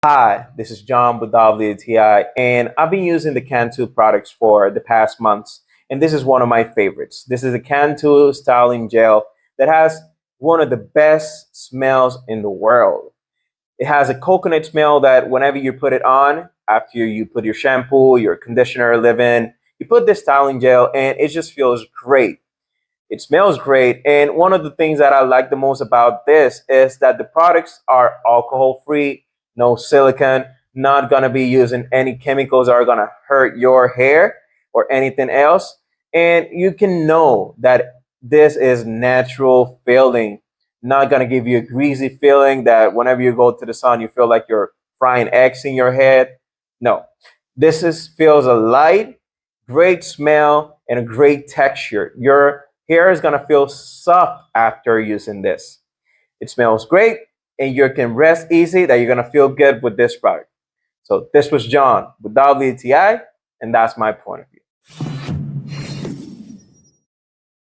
Hi, this is John with WTI, and I've been using the Cantu products for the past months, and this is one of my favorites. This is a Cantu styling gel that has one of the best smells in the world. It has a coconut smell that whenever you put it on, after you put your shampoo, your conditioner, leave-in, you put this styling gel, and it just feels great. It smells great, and one of the things that I like the most about this is that the products are alcohol free, no silicone, not gonna be using any chemicals that are gonna hurt your hair or anything else. And you can know that this is natural feeling, not gonna give you a greasy feeling that whenever you go to the sun, you feel like you're frying eggs in your head. No, this is feels a light, great smell, and a great texture. Your hair is gonna feel soft after using this. It smells great, and you can rest easy that you're gonna feel good with this product. So this was John with WTI, and that's my point of view.